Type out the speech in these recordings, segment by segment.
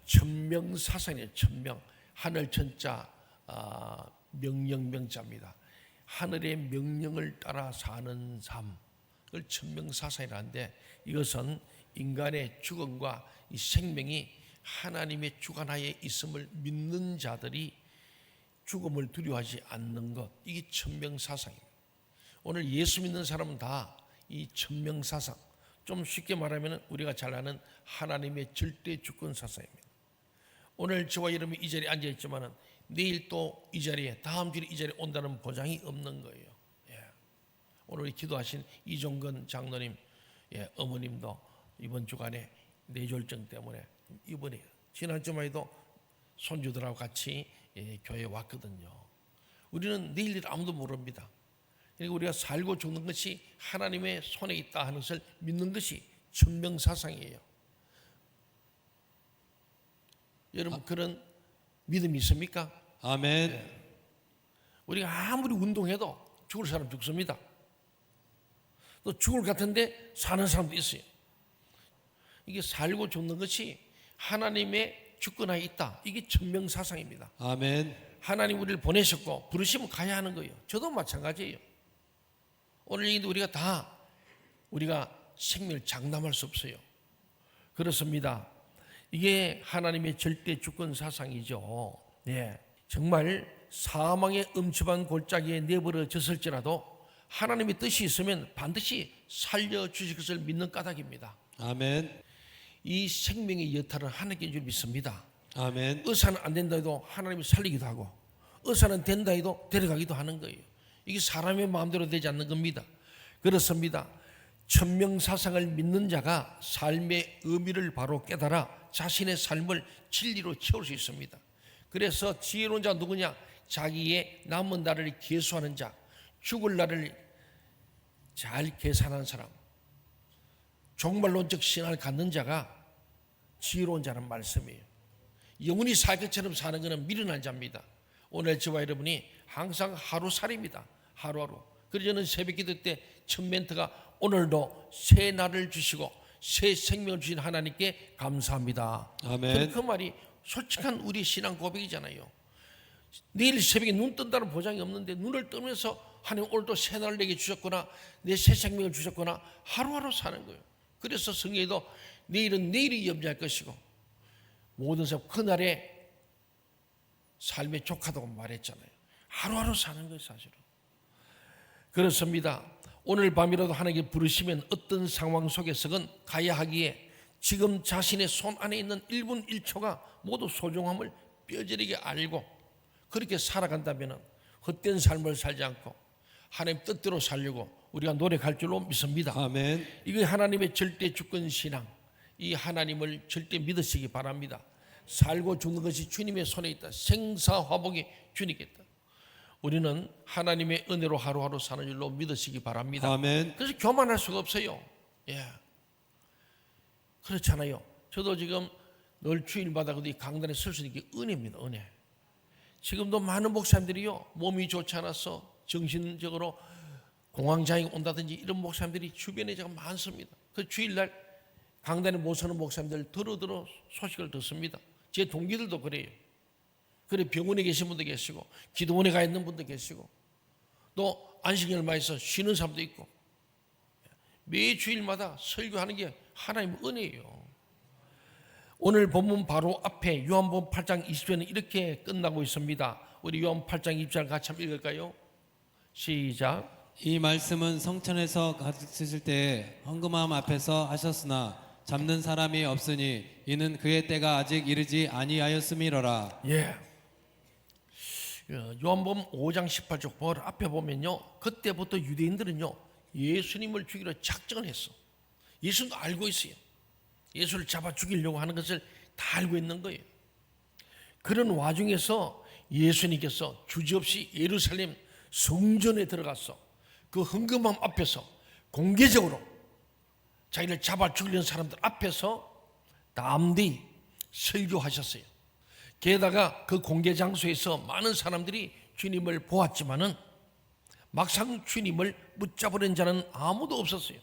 천명사상이에요. 천명. 하늘 천자, 명령명자입니다. 하늘의 명령을 따라 사는 삶, 그걸 천명사상이라는데, 이것은 인간의 죽음과 이 생명이 하나님의 주관하에 있음을 믿는 자들이 죽음을 두려워하지 않는 것, 이게 천명사상입니다. 오늘 예수 믿는 사람은 다 이 천명사상, 좀 쉽게 말하면 우리가 잘 아는 하나님의 절대 주권 사상입니다. 오늘 저와 여러분이 이 자리에 앉아 있지만은 내일 또 이 자리에, 다음 주에 이 자리에 온다는 보장이 없는 거예요. 오늘 기도하신 이종건 장로님, 어머님도 이번 주간에 뇌졸중 때문에 입원해요. 지난 주말에도 손주들하고 같이 교회에 왔거든요. 우리는 내일 일 아무도 모릅니다. 그러니까 우리가 살고 죽는 것이 하나님의 손에 있다 하는 것을 믿는 것이 천명사상이에요. 여러분 그런 믿음이 있습니까? 아멘. 우리가 아무리 운동해도 죽을 사람 죽습니다. 또 죽을 것 같은데 사는 사람도 있어요. 이게 살고 죽는 것이 하나님의 주권하에 있다. 이게 천명사상입니다. 아멘. 하나님 우리를 보내셨고 부르시면 가야 하는 거예요. 저도 마찬가지예요. 오늘 얘기도 우리가 생명을 장담할 수 없어요. 그렇습니다. 이게 하나님의 절대 주권 사상이죠. 정말 사망의 음침한 골짜기에 내버려졌을지라도 하나님의 뜻이 있으면 반드시 살려주실 것을 믿는 까닭입니다. 아멘. 이 생명의 여탈은 하나님께 줄 믿습니다. 아멘. 의사는 안 된다 해도 하나님이 살리기도 하고, 의사는 된다 해도 데려가기도 하는 거예요. 이게 사람의 마음대로 되지 않는 겁니다. 그렇습니다. 천명사상을 믿는 자가 삶의 의미를 바로 깨달아 자신의 삶을 진리로 채울 수 있습니다. 그래서 지혜로운 자 누구냐? 자기의 남은 날을 계수하는 자, 죽을 날을 잘 계산하는 사람, 종말론적 신앙을 갖는 자가 지혜로운 자라는 말씀이에요. 영원히 살 것처럼 사는 것은 미련한 자입니다. 오늘 저와 여러분이 항상 하루살이입니다. 하루하루. 그래서 저는 새벽 기도 때 첫 멘트가 오늘도 새 날을 주시고 새 생명을 주신 하나님께 감사합니다. 아멘. 그 말이 솔직한 우리 신앙 고백이잖아요. 내일 새벽에 눈 뜬다는 보장이 없는데 눈을 뜨면서 하나님 오늘도 새 날을 내게 주셨구나, 내 새 생명을 주셨구나, 하루하루 사는 거예요. 그래서 성경에도 내일은 내일이 염려할 것이고 모든 사람 그날의 삶에 족하다고 말했잖아요. 하루하루 사는 거예요, 사실은. 그렇습니다. 오늘 밤이라도 하나님께 부르시면 어떤 상황 속에서건 가야 하기에 지금 자신의 손 안에 있는 1분 1초가 모두 소중함을 뼈저리게 알고 그렇게 살아간다면 헛된 삶을 살지 않고 하나님 뜻대로 살려고 우리가 노력할 줄로 믿습니다. 아멘. 이게 하나님의 절대 주권 신앙, 이 하나님을 절대 믿으시기 바랍니다. 살고 죽는 것이 주님의 손에 있다. 생사화복이 주님께 있다. 우리는 하나님의 은혜로 하루하루 사는 줄로 믿으시기 바랍니다. 아멘. 그래서 교만할 수가 없어요. 그렇잖아요. 저도 지금 늘 주일마다 그 강단에 설 수 있는 게 은혜입니다. 은혜. 지금도 많은 목사님들이요, 몸이 좋지 않아서 정신적으로 공황장애 온다든지 이런 목사님들이 주변에 제가 많습니다. 그 주일날 강단에 못 서는 목사님들 들어 소식을 듣습니다. 제 동기들도 그래요. 그래 병원에 계신 분도 계시고 기도원에 가 있는 분도 계시고 또 안식일 마에서 쉬는 사람도 있고 매 주일마다 설교하는 게 하나님의 은혜예요. 오늘 본문 바로 앞에 요한복음 8장 20절은 이렇게 끝나고 있습니다. 우리 요한 8장 20절 같이 한번 읽을까요? 시작. 이 말씀은 성천에서 가르치실 때 헌금함 앞에서 하셨으나 잡는 사람이 없으니 이는 그의 때가 아직 이르지 아니하였음이로라. 요한복음 5장 18절 볼 앞에 보면요, 그때부터 유대인들은요 예수님을 죽이려 작정을 했어. 예수님도 알고 있어요. 예수를 잡아 죽이려고 하는 것을 다 알고 있는 거예요. 그런 와중에서 예수님께서 주저없이 예루살렘 성전에 들어가서 그 헌금함 앞에서 공개적으로 자기를 잡아 죽이려는 사람들 앞에서 담대히 설교하셨어요. 게다가 그 공개 장소에서 많은 사람들이 주님을 보았지만은 막상 주님을 붙잡으려는 자는 아무도 없었어요.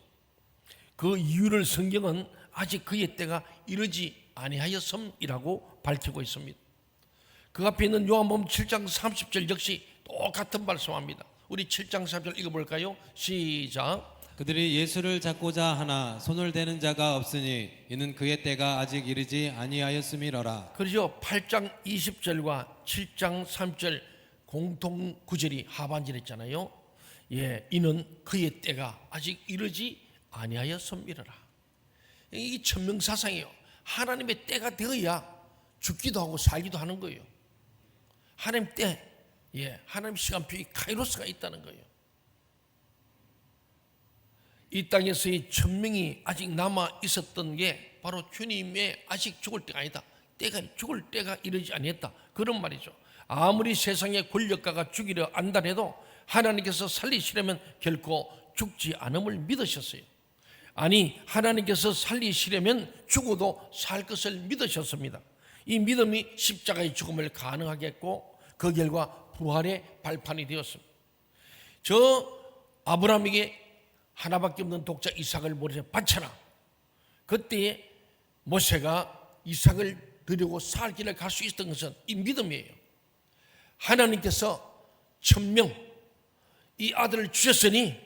그 이유를 성경은 아직 그의 때가 이르지 아니하였음이라고 밝히고 있습니다. 그 앞에 있는 요한복음 7장 30절 역시 똑같은 말씀합니다. 우리 7장 30절 읽어볼까요? 시작. 그들이 예수를 잡고자 하나 손을 대는 자가 없으니 이는 그의 때가 아직 이르지 아니하였음이로라. 그렇죠. 8장 20절과 7장 3절 공통 구절이 하반절했잖아요. 예, 이는 그의 때가 아직 이르지 아니하였음이로라. 이게 천명사상이에요. 하나님의 때가 되어야 죽기도 하고 살기도 하는 거예요. 하나님 때, 예, 하나님 시간표에 카이로스가 있다는 거예요. 이 땅에서의 천명이 아직 남아 있었던 게 바로 주님의 아직 죽을 때가 아니다. 죽을 때가 이르지 아니했다. 그런 말이죠. 아무리 세상의 권력가가 죽이려 안다해도 하나님께서 살리시려면 결코 죽지 않음을 믿으셨어요. 아니, 하나님께서 살리시려면 죽어도 살 것을 믿으셨습니다. 이 믿음이 십자가의 죽음을 가능하게 했고 그 결과 부활의 발판이 되었습니다. 저 아브라함에게 하나밖에 없는 독자 이삭을 모래에 바쳐라. 그때 모세가 이삭을 드리고 살 길을 갈 수 있었던 것은 이 믿음이에요. 하나님께서 천명 이 아들을 주셨으니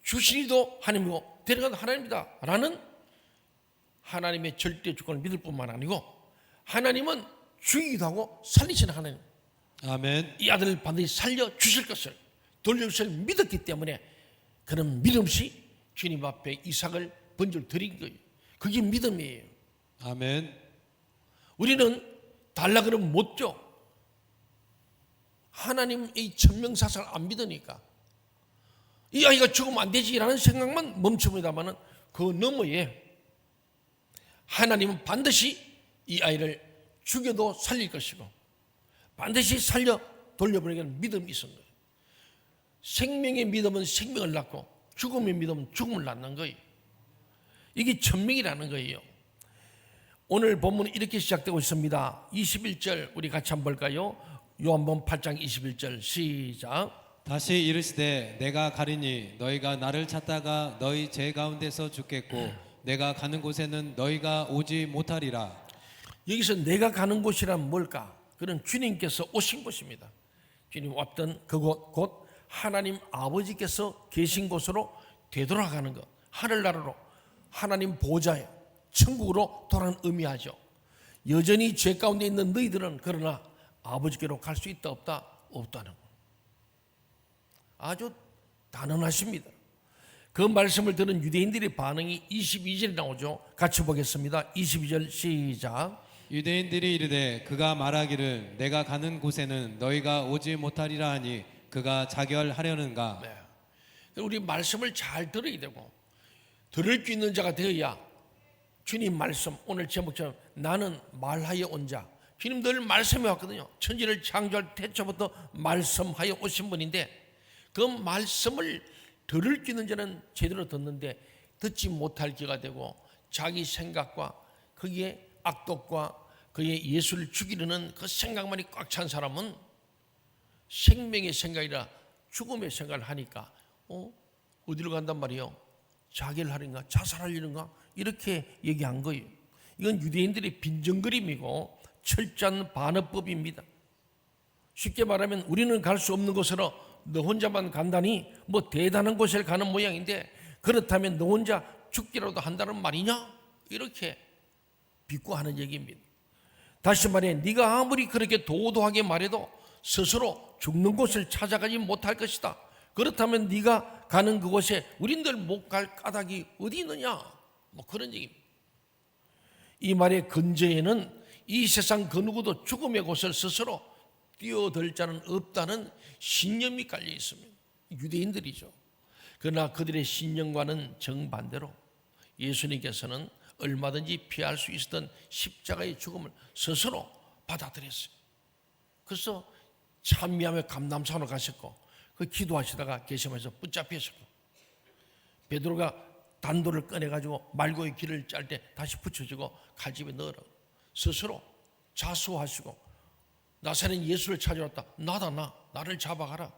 주신이도 하나님이고 데려간 하나님이다 라는 하나님의 절대 주권을 믿을 뿐만 아니고 하나님은 죽이기도 하고 살리시는 하나님, 아멘. 이 아들을 반드시 살려주실 것을 돌려주실 믿었기 때문에 그런 믿음이 주님 앞에 이삭을 번줄 드린 거예요. 그게 믿음이에요. 아멘. 우리는 달라 그러면 못 줘. 하나님의 천명사상을 안 믿으니까 이 아이가 죽으면 안 되지라는 생각만 멈춥니다마는 그 너머에 하나님은 반드시 이 아이를 죽여도 살릴 것이고 반드시 살려 돌려보내는 믿음이 있는 거예요. 생명의 믿음은 생명을 낳고 죽음의 믿음은 죽음을 낳는 거예요. 이게 천명이라는 거예요. 오늘 본문은 이렇게 시작되고 있습니다. 21절 우리 같이 한번 볼까요? 요한복음 8장 21절 시작. 다시 이르시되 내가 가리니 너희가 나를 찾다가 너희 제 가운데서 죽겠고 내가 가는 곳에는 너희가 오지 못하리라. 여기서 내가 가는 곳이란 뭘까? 그는 주님께서 오신 곳입니다. 주님 왔던 그곳 곧 하나님 아버지께서 계신 곳으로 되돌아가는 것, 하늘나라로 하나님 보좌에 천국으로 돌아가는 의미하죠. 여전히 죄 가운데 있는 너희들은 그러나 아버지께로 갈 수 있다 없다? 없다는 것. 아주 단언하십니다. 그 말씀을 들은 유대인들의 반응이 22절에 나오죠. 같이 보겠습니다. 22절 시작. 유대인들이 이르되 그가 말하기를 내가 가는 곳에는 너희가 오지 못하리라 하니 그가 자결하려는가. 네. 우리 말씀을 잘 들어야 되고 들을 수 있는 자가 되어야 주님 말씀, 오늘 제목처럼 나는 말하여 온 자. 주님 늘 말씀해 왔거든요. 천지를 창조할 태초부터 말씀하여 오신 분인데 그 말씀을 들을 수 있는 자는 제대로 듣는데 듣지 못할 기가 되고 자기 생각과 거기에 악독과 그의 예수를 죽이려는 그 생각만이 꽉 찬 사람은 생명의 생각이 아니라 죽음의 생각을 하니까 어디로 간단 말이에요? 자결을 하는가? 자살하려는가? 이렇게 얘기한 거예요. 이건 유대인들의 빈정거림이고 철저한 반어법입니다. 쉽게 말하면 우리는 갈 수 없는 곳으로 너 혼자만 간다니 뭐 대단한 곳에 가는 모양인데 그렇다면 너 혼자 죽기라도 한다는 말이냐? 이렇게 비꼬하는 얘기입니다. 다시 말해 네가 아무리 그렇게 도도하게 말해도 스스로 죽는 곳을 찾아가지 못할 것이다. 그렇다면 네가 가는 그곳에 우린들 못 갈 까닭이 어디 있느냐? 뭐 그런 얘기입니다. 이 말의 근저에는 이 세상 그 누구도 죽음의 곳을 스스로 뛰어들 자는 없다는 신념이 깔려 있습니다. 유대인들이죠. 그러나 그들의 신념과는 정반대로 예수님께서는 얼마든지 피할 수 있었던 십자가의 죽음을 스스로 받아들였어요. 그래서 찬미하며 감남산으로 가셨고 그 기도하시다가 계시면서 붙잡히셨고 베드로가 단도를 꺼내가지고 말고의 길을 짤 때 다시 붙여주고 칼집에 넣으라 스스로 자수하시고 나사렛 예수를 찾아왔다. 나다 나를 잡아가라.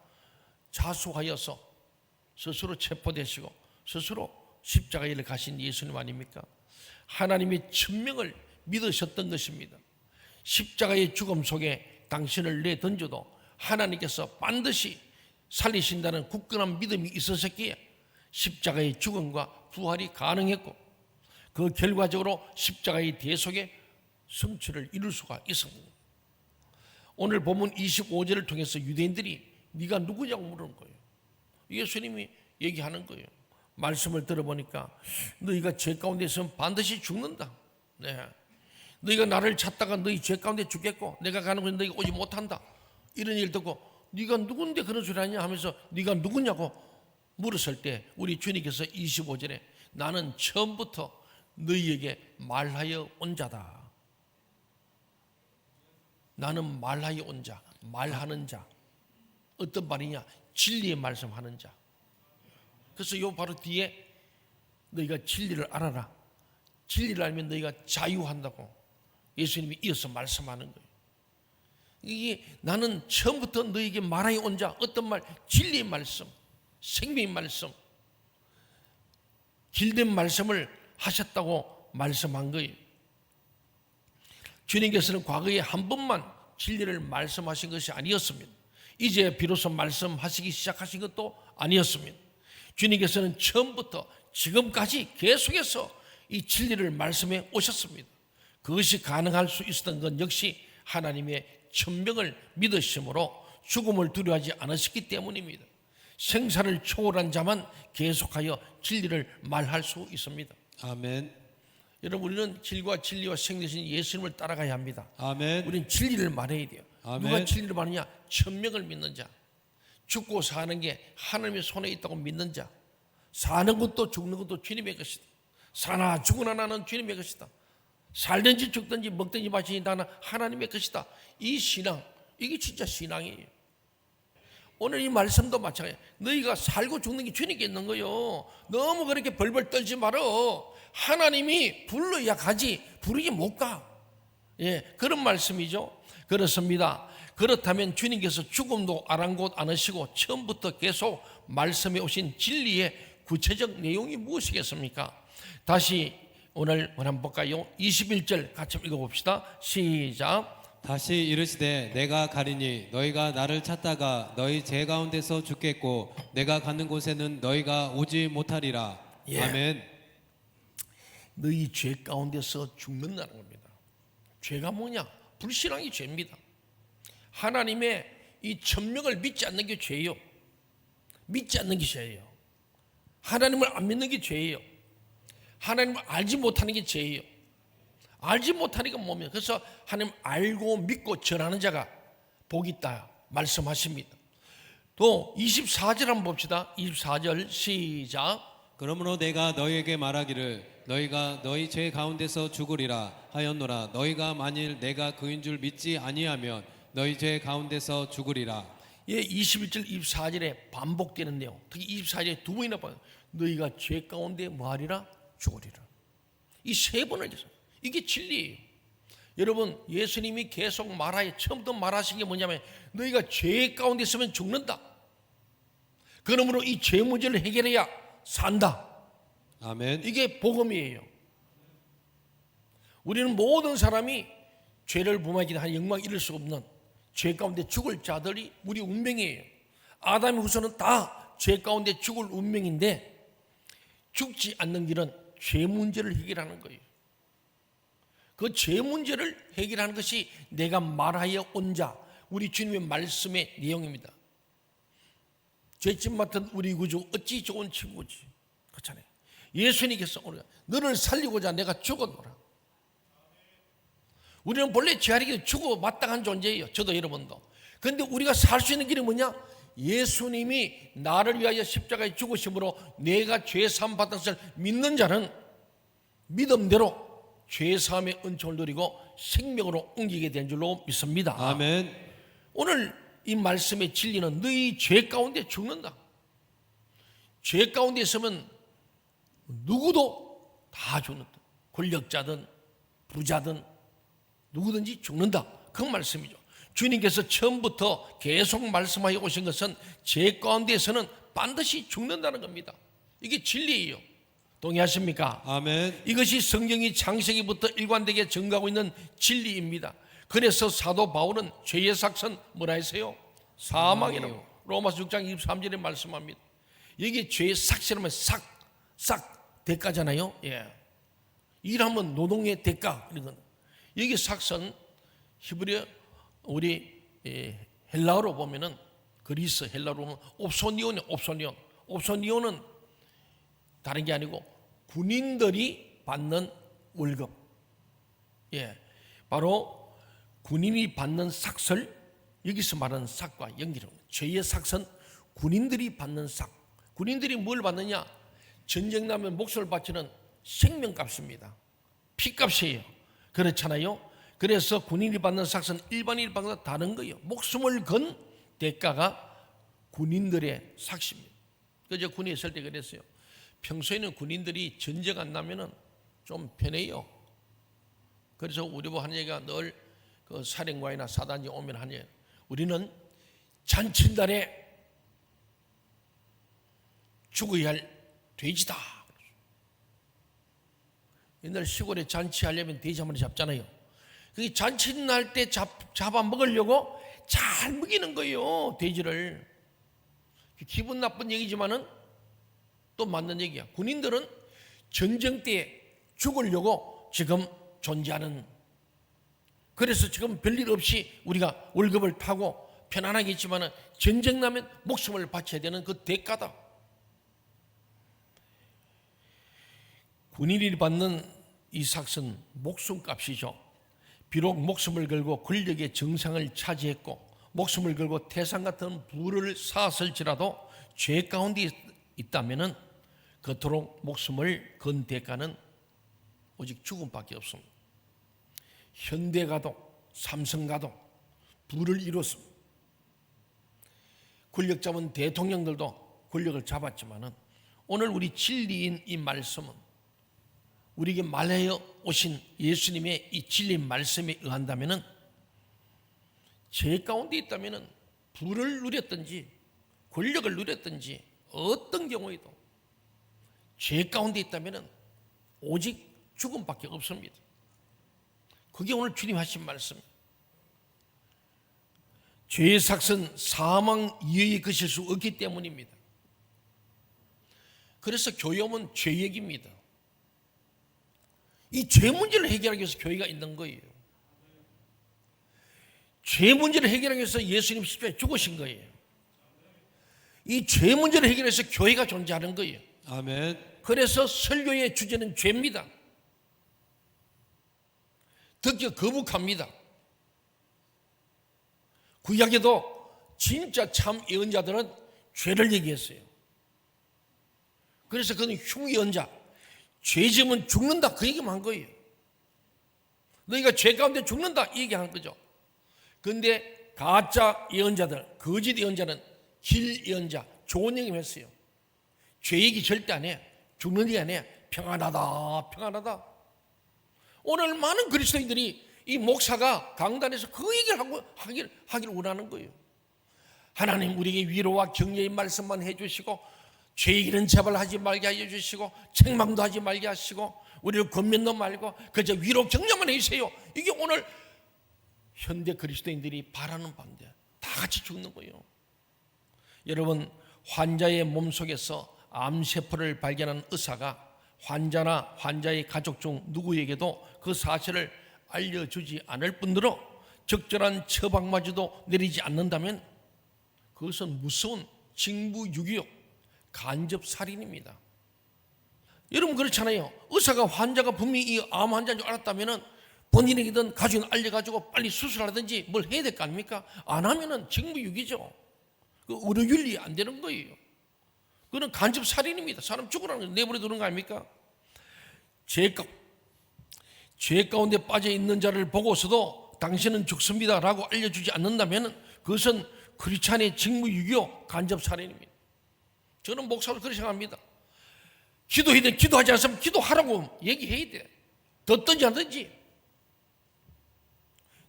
자수하여서 스스로 체포되시고 스스로 십자가에 가신 예수님 아닙니까? 하나님의 천명을 믿으셨던 것입니다. 십자가의 죽음 속에 당신을 내던져도 하나님께서 반드시 살리신다는 굳건한 믿음이 있으셨기에 십자가의 죽음과 부활이 가능했고, 그 결과적으로 십자가의 대속의 성취를 이룰 수가 있습니다. 오늘 본문 25절을 통해서 유대인들이 네가 누구냐고 물은 거예요. 예수님이 얘기하는 거예요. 말씀을 들어보니까 너희가 죄 가운데 있으면 반드시 죽는다. 네. 너희가 나를 찾다가 너희 죄 가운데 죽겠고 내가 가는 곳에 너희가 오지 못한다. 이런 얘기를 듣고 네가 누군데 그런 소리 하냐 하면서 네가 누구냐고 물었을 때 우리 주님께서 25절에 나는 처음부터 너희에게 말하여 온 자다. 나는 말하여 온 자, 말하는 자. 어떤 말이냐? 진리의 말씀하는 자. 그래서 요 바로 뒤에 너희가 진리를 알아라. 진리를 알면 너희가 자유한다고 예수님이 이어서 말씀하는 거예요. 이게 나는 처음부터 너희에게 말하여 온 자. 어떤 말? 진리의 말씀, 생명의 말씀, 길된 말씀을 하셨다고 말씀한 거예요. 주님께서는 과거에 한 번만 진리를 말씀하신 것이 아니었습니다. 이제 비로소 말씀하시기 시작하신 것도 아니었습니다. 주님께서는 처음부터 지금까지 계속해서 이 진리를 말씀해 오셨습니다. 그것이 가능할 수 있었던 건 역시 하나님의 천명을 믿으심으로 죽음을 두려워하지 않으셨기 때문입니다. 생사를 초월한 자만 계속하여 진리를 말할 수 있습니다. 아멘. 여러분, 우리는 길과 진리와 생되신 예수님을 따라가야 합니다. 아멘. 우리는 진리를 말해야 돼요. 아멘. 누가 진리를 말하냐? 천명을 믿는 자. 죽고 사는 게 하나님의 손에 있다고 믿는 자. 사는 것도 죽는 것도 주님의 것이다. 사나 죽으나 나는 주님의 것이다. 살든지 죽든지 먹든지 마시든지 나는 하나님의 것이다. 이 신앙, 이게 진짜 신앙이에요. 오늘 이 말씀도 마찬가지예요. 너희가 살고 죽는 게 주님께 있는 거예요. 너무 그렇게 벌벌 떨지 말어. 하나님이 불러야 가지 부르지 못 가. 예, 그런 말씀이죠. 그렇습니다. 그렇다면 주님께서 죽음도 아랑곳 않으시고 처음부터 계속 말씀해 오신 진리의 구체적 내용이 무엇이겠습니까? 다시 오늘 한번 볼까요? 21절 같이 읽어봅시다. 시작. 다시 이르시되 내가 가리니 너희가 나를 찾다가 너희 죄 가운데서 죽겠고 내가 가는 곳에는 너희가 오지 못하리라. 예. 아멘. 너희 죄 가운데서 죽는다는 겁니다. 죄가 뭐냐? 불신앙이 죄입니다. 하나님의 이 천명을 믿지 않는 게 죄예요. 믿지 않는 게 죄예요. 하나님을 안 믿는 게 죄예요. 하나님을 알지 못하는 게 죄예요. 알지 못하니까 뭐면 그래서 하나님 알고 믿고 전하는 자가 복이 있다 말씀하십니다. 또 24절 한번 봅시다. 24절 시작. 그러므로 내가 너희에게 말하기를 너희가 너희 죄 가운데서 죽으리라 하였노라. 너희가 만일 내가 그인 줄 믿지 아니하면 너희 죄 가운데서 죽으리라. 예, 21절 24절에 반복되는 내용. 특히 24절에 두 번이나 봐요. 너희가 죄 가운데 뭐하리라? 죽으리라. 이 세 번을 계속. 이게 진리예요. 여러분, 예수님이 계속 처음부터 말하신 게 뭐냐면 너희가 죄 가운데 있으면 죽는다. 그러므로 이 죄 문제를 해결해야 산다. 아멘. 이게 복음이에요. 우리는 모든 사람이 죄를 범하기 한 영광 이룰 수 없는 죄 가운데 죽을 자들이 우리 운명이에요. 아담의 후손은 다 죄 가운데 죽을 운명인데 죽지 않는 길은 죄 문제를 해결하는 거예요. 그 죄 문제를 해결하는 것이 내가 말하여 온 자, 우리 주님의 말씀의 내용입니다. 죄짐 맡은 우리 구주 어찌 좋은 친구지. 그렇잖아요. 예수님께서 오늘 너를 살리고자 내가 죽었노라. 우리는 본래 죄하리기 죽어 마땅한 존재예요. 저도 여러분도. 그런데 우리가 살 수 있는 길이 뭐냐? 예수님이 나를 위하여 십자가에 죽으심으로 내가 죄사함 받은 것을 믿는 자는 믿음대로 죄사함의 은총을 누리고 생명으로 옮기게 된 줄로 믿습니다. 아멘. 오늘 이 말씀의 진리는 너희 죄 가운데 죽는다. 죄 가운데 있으면 누구도 다 죽는다. 권력자든 부자든 누구든지 죽는다. 그 말씀이죠. 주님께서 처음부터 계속 말씀하여 오신 것은 죄 가운데에서는 반드시 죽는다는 겁니다. 이게 진리예요. 동의하십니까? 아멘. 이것이 성경이 창세기부터 일관되게 증거하고 있는 진리입니다. 그래서 사도 바울은 죄의 삭은 뭐라 했어요? 사망이라고 로마서 6장 23절에 말씀합니다. 여기 죄의 삭이라면 삭 대가잖아요. 예. 일하면 노동의 대가. 여기 삭은 히브리어 우리 헬라어로 보면은 그리스 헬라어로 보면 옵소니온이에요. 옵소니온은 다른 게 아니고 군인들이 받는 월급. 예. 바로 군인이 받는 삭을 여기서 말하는 삭과 연결합니다. 죄의 삭은 군인들이 받는 삭. 군인들이 뭘 받느냐? 전쟁 나면 목숨을 바치는 생명값입니다. 피값이에요. 그렇잖아요. 그래서 군인이 받는 삭은 일반인이 받는 것과 다른 거예요. 목숨을 건 대가가 군인들의 삭입니다. 그저 군에 있을 때 그랬어요. 평소에는 군인들이 전쟁 안 나면은 좀 편해요. 그래서 우리 뭐 하는 얘기가 늘 그 사령관이나 사단이 오면 하는 얘기, 우리는 잔칫날에 죽어야 할 돼지다. 옛날 시골에 잔치하려면 돼지 한 마리 잡잖아요. 그게 잔칫날 때 잡아 먹으려고 잘 먹이는 거예요, 돼지를. 기분 나쁜 얘기지만은 또 맞는 얘기야. 군인들은 전쟁 때 죽으려고 지금 존재하는, 그래서 지금 별일 없이 우리가 월급을 타고 편안하게 있지만은 전쟁 나면 목숨을 바쳐야 되는 그 대가다. 군인이 받는 이 삭은 목숨값이죠. 비록 목숨을 걸고 권력의 정상을 차지했고 목숨을 걸고 태산 같은 부를 쌓았을지라도 죄 가운데 있다면은 그토록 목숨을 건 대가는 오직 죽음밖에 없습니다. 현대가도 삼성가도 부를 이뤘습니다. 권력 잡은 대통령들도 권력을 잡았지만은 오늘 우리 진리인 이 말씀은 우리에게 말하여 오신 예수님의 이 진리 말씀에 의한다면은 죄 가운데 있다면은 부를 누렸든지 권력을 누렸든지 어떤 경우에도 죄 가운데 있다면은 오직 죽음밖에 없습니다. 그게 오늘 주님 하신 말씀. 죄의 삭은 사망 이외의 것일 수 없기 때문입니다. 그래서 교회는 죄역입니다. 이 죄 문제를 해결하기 위해서 교회가 있는 거예요. 죄 문제를 해결하기 위해서 예수님 십자가에 죽으신 거예요. 이 죄 문제를 해결해서 교회가 존재하는 거예요. 아멘. 그래서 설교의 주제는 죄입니다. 듣기 거북합니다. 구약에도 진짜 참 예언자들은 죄를 얘기했어요. 그래서 그는 흉예언자, 죄 지으면 죽는다 그 얘기만 한 거예요. 너희가 죄 가운데 죽는다 이 얘기하는 거죠. 그런데 가짜 예언자들, 거짓 예언자는 길 예언자, 좋은 얘기만 했어요. 죄 얘기 절대 안 해. 죽는 얘기 안 해. 평안하다, 평안하다. 오늘 많은 그리스도인들이 이 목사가 강단에서 그 얘기를 하기를 원하는 거예요. 하나님 우리에게 위로와 격려의 말씀만 해주시고 죄 얘기는 제발 하지 말게 해주시고 책망도 하지 말게 하시고 우리를 권면도 말고 그저 위로 격려만 해주세요. 이게 오늘 현대 그리스도인들이 바라는 반대. 다 같이 죽는 거예요. 여러분, 환자의 몸속에서 암세포를 발견한 의사가 환자나 환자의 가족 중 누구에게도 그 사실을 알려주지 않을 뿐더러 적절한 처방마저도 내리지 않는다면 그것은 무서운 징부유기요, 간접살인입니다. 여러분 그렇잖아요. 의사가 환자가 분명히 이 암 환자인 줄 알았다면 본인에게든 가족에 알려가지고 빨리 수술하든지 뭘 해야 될 거 아닙니까? 안 하면은 징부유기죠. 그 의료윤리 안 되는 거예요. 그건 간접살인입니다. 사람 죽으라는 거 내버려 두는 거 아닙니까? 죄 가운데 빠져 있는 자를 보고서도 당신은 죽습니다 라고 알려주지 않는다면 그것은 크리스찬의 직무유기요, 간접살인입니다. 저는 목사로 그렇게 생각합니다. 기도해야 돼. 기도하지 않으면 기도하라고 얘기해야 돼. 듣든지 안 듣든지.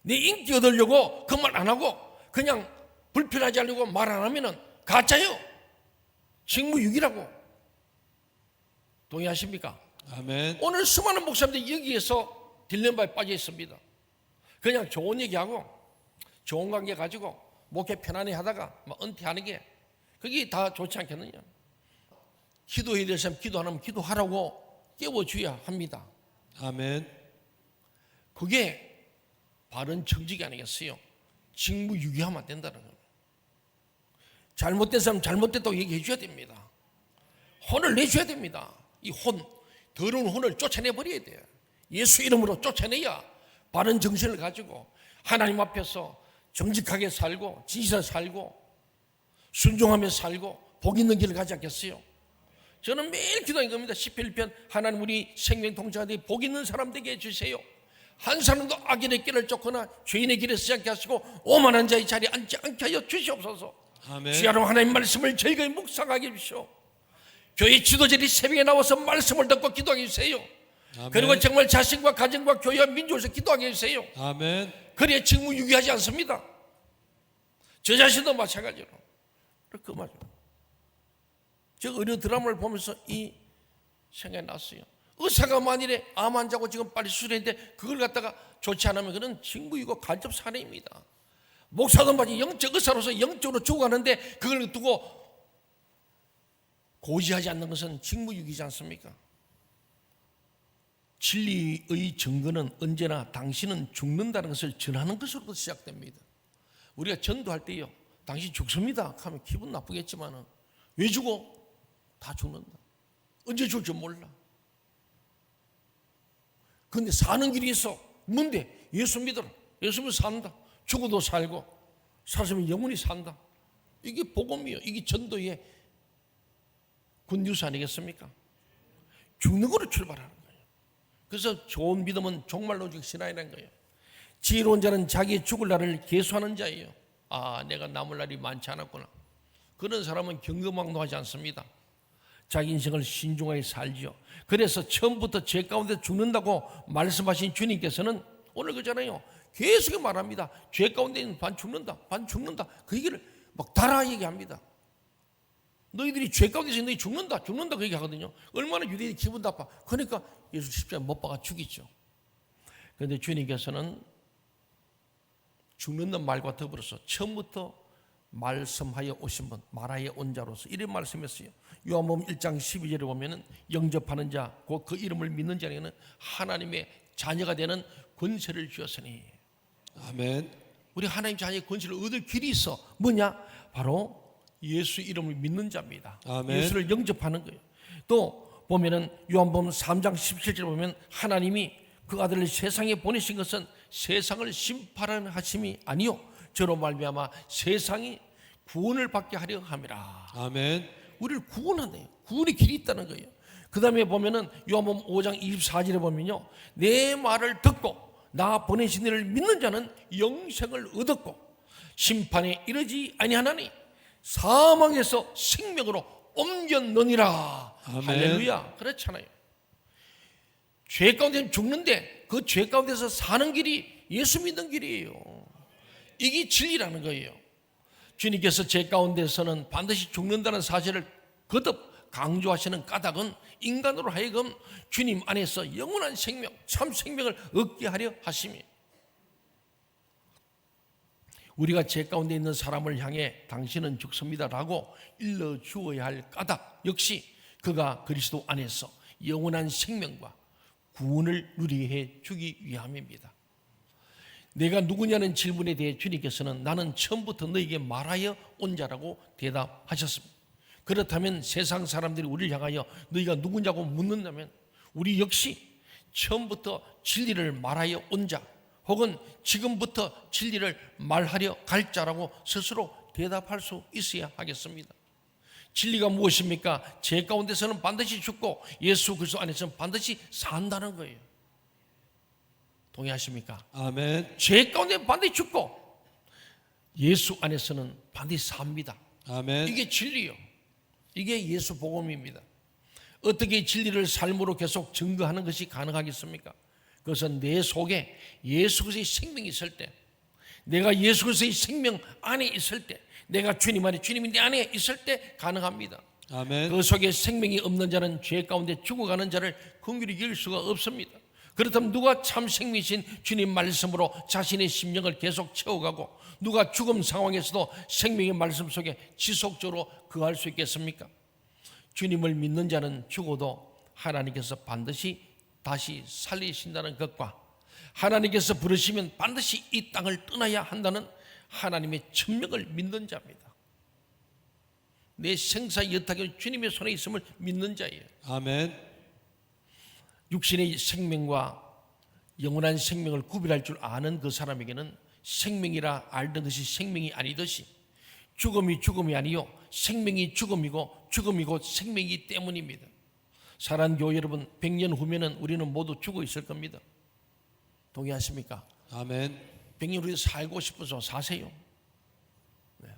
내 인기 얻으려고 그 말 안 하고 그냥 불편하지 않으려고 말 안 하면 가짜예요. 직무유기라고. 동의하십니까? 아멘. 오늘 수많은 목사님들이 여기에서 딜레마에 빠져 있습니다. 그냥 좋은 얘기하고 좋은 관계 가지고 목회 편안히 하다가 막 은퇴하는 게 그게 다 좋지 않겠느냐. 기도해야 될 사람 기도 안 하면 기도하라고 깨워줘야 합니다. 아멘. 그게 바른 정직이 아니겠어요. 직무유기하면 안 된다는 거예요. 잘못된 사람 잘못됐다고 얘기해 줘야 됩니다. 혼을 내줘야 됩니다. 이 혼, 더러운 혼을 쫓아내버려야 돼요. 예수 이름으로 쫓아내야 바른 정신을 가지고 하나님 앞에서 정직하게 살고 진실하게 살고 순종하며 살고 복 있는 길을 가지 않겠어요? 저는 매일 기도하는 겁니다. 11편 하나님 우리 생명 통치하되 복 있는 사람 되게 해주세요. 한 사람도 악인의 길을 쫓거나 죄인의 길에 서지 않게 하시고 오만한 자의 자리에 앉지 않게 하여 주시옵소서. 아멘. 주야로 하나님 말씀을 즐거이 묵상하게 해주시오. 교회 지도자들이 새벽에 나와서 말씀을 듣고 기도하게 해주세요. 아멘. 그리고 정말 자신과 가정과 교회와 민족에서 기도하게 해주세요. 아멘. 그래야 직무유기하지 않습니다. 저 자신도 마찬가지로. 그 말이에요. 저 의료 드라마를 보면서 이 생각이 났어요. 의사가 만일에 암 환자고 지금 빨리 수술했는데 그걸 갖다가 좋지 않으면 그건 직무유기고 간접 살해입니다. 목사도 마치 영적 의사로서 영적으로 죽어가는데 그걸 두고 고지하지 않는 것은 직무유기지 않습니까? 진리의 증거는 언제나 당신은 죽는다는 것을 전하는 것으로도 시작됩니다. 우리가 전도할 때요, 당신 죽습니다 하면 기분 나쁘겠지만 왜 죽어? 다 죽는다. 언제 죽을 줄 몰라. 그런데 사는 길이 있어. 뭔데? 예수 믿어라. 예수 믿으면 산다. 죽어도 살고 살았으면 영원히 산다. 이게 복음이에요. 이게 전도의 굿뉴스 아니겠습니까? 죽는 거로 출발하는 거예요. 그래서 좋은 믿음은 종말로 즉 신앙이라는 거예요. 지혜로운 자는 자기의 죽을 날을 계수하는 자예요. 아, 내가 남을 날이 많지 않았구나. 그런 사람은 경거망동하지 않습니다. 자기 인생을 신중하게 살지요. 그래서 처음부터 죄 가운데 죽는다고 말씀하신 주님께서는 오늘 그잖아요. 계속 말합니다. 죄 가운데 있는 반 죽는다, 반 죽는다. 그 얘기를 막 달아 얘기합니다. 너희들이 죄 가운데 있는 너희 죽는다, 죽는다 그 얘기하거든요. 얼마나 유대인이 기분 나빠. 그러니까 예수 십자가에 못 박아 죽이죠. 그런데 주님께서는 죽는다는 말과 더불어서 처음부터 말씀하여 오신 분, 말하여 온 자로서 이런 말씀했어요. 요한복음 1장 12절에 보면은 영접하는 자, 곧 그 이름을 믿는 자에게는 하나님의 자녀가 되는 권세를 주었으니. 아멘. 우리 하나님 자녀의 권세를 얻을 길이 있어. 뭐냐? 바로 예수 이름을 믿는 자입니다. 아멘. 예수를 영접하는 거예요. 또 보면은 요한복음 3장 17절에 보면 하나님이 그 아들을 세상에 보내신 것은 세상을 심판하는 하심이 아니요 저로 말미암아 세상이 구원을 받게 하려 함이라. 아멘. 우리를 구원하네요. 구원의 길이 있다는 거예요. 그 다음에 보면은 요한복음 5장 24절에 보면요, 내 말을 듣고 나 보내신 이를 믿는 자는 영생을 얻었고 심판에 이르지 아니하나니 사망에서 생명으로 옮겼느니라. 아멘. 할렐루야. 그렇잖아요. 죄 가운데 죽는데 그 죄 가운데서 사는 길이 예수 믿는 길이에요. 이게 진리라는 거예요. 주님께서 죄 가운데서는 반드시 죽는다는 사실을 거듭 강조하시는 까닭은 인간으로 하여금 주님 안에서 영원한 생명, 참 생명을 얻게 하려 하심이에요. 우리가 죄 가운데 있는 사람을 향해 당신은 죽습니다라고 일러주어야 할 까닭 역시 그가 그리스도 안에서 영원한 생명과 구원을 누리게 해주기 위함입니다. 내가 누구냐는 질문에 대해 주님께서는 나는 처음부터 너에게 말하여 온 자라고 대답하셨습니다. 그렇다면 세상 사람들이 우리를 향하여 너희가 누구냐고 묻는다면 우리 역시 처음부터 진리를 말하여 온 자 혹은 지금부터 진리를 말하려 갈 자라고 스스로 대답할 수 있어야 하겠습니다. 진리가 무엇입니까? 죄 가운데서는 반드시 죽고 예수 그리스도 안에서는 반드시 산다는 거예요. 동의하십니까? 아멘. 죄 가운데 반드시 죽고 예수 안에서는 반드시 삽니다. 아멘. 이게 진리요. 이게 예수 복음입니다. 어떻게 진리를 삶으로 계속 증거하는 것이 가능하겠습니까? 그것은 내 속에 예수 그리스도의 생명이 있을 때, 내가 예수 그리스도의 생명 안에 있을 때, 내가 주님 안에 주님이 내 안에 있을 때 가능합니다. 아멘. 그 속에 생명이 없는 자는 죄 가운데 죽어가는 자를 긍휼히 여길 수가 없습니다. 그렇다면 누가 참 생명이신 주님 말씀으로 자신의 심령을 계속 채워가고 누가 죽음 상황에서도 생명의 말씀 속에 지속적으로 거할 수 있겠습니까? 주님을 믿는 자는 죽어도 하나님께서 반드시 다시 살리신다는 것과 하나님께서 부르시면 반드시 이 땅을 떠나야 한다는 하나님의 천명을 믿는 자입니다. 내 생사 여탁이 주님의 손에 있음을 믿는 자예요. 아멘. 육신의 생명과 영원한 생명을 구별할 줄 아는 그 사람에게는 생명이라 알던 것이 생명이 아니듯이 죽음이 죽음이 아니요 생명이 죽음이고 죽음이 곧 생명이기 때문입니다. 사랑교회 여러분, 100년 후면은 우리는 모두 죽어 있을 겁니다. 동의하십니까? 아멘. 100년 후에 살고 싶어서 사세요. 네.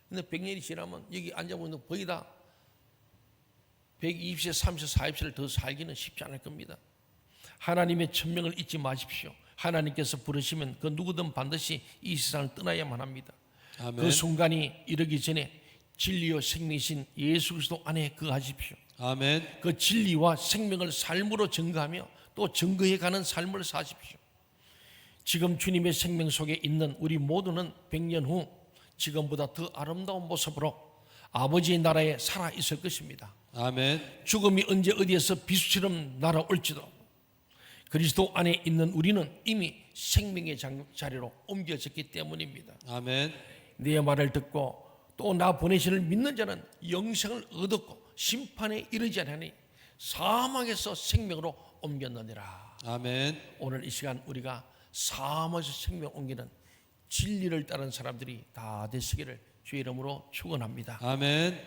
근데 100년이 지나면 여기 앉아보는 거의 다 120세, 30세, 40세를 더 살기는 쉽지 않을 겁니다. 하나님의 천명을 잊지 마십시오. 하나님께서 부르시면 그 누구든 반드시 이 세상을 떠나야만 합니다. 아멘. 그 순간이 이르기 전에 진리와 생명이신 예수 그리스도 안에 거하십시오. 아멘. 그 진리와 생명을 삶으로 증거하며 또 증거해 가는 삶을 사십시오. 지금 주님의 생명 속에 있는 우리 모두는 100년 후 지금보다 더 아름다운 모습으로 아버지의 나라에 살아 있을 것입니다. 아멘. 죽음이 언제 어디에서 비수처럼 날아올지도 그리스도 안에 있는 우리는 이미 생명의 자리로 옮겨졌기 때문입니다. 아멘. 내 말을 듣고 또 나 보내신을 믿는 자는 영생을 얻었고 심판에 이르지 않으니 사망에서 생명으로 옮겼느니라. 아멘. 오늘 이 시간 우리가 사망에서 생명 옮기는 진리를 따르는 사람들이 다 되시기를 주의 이름으로 축원합니다. 아멘.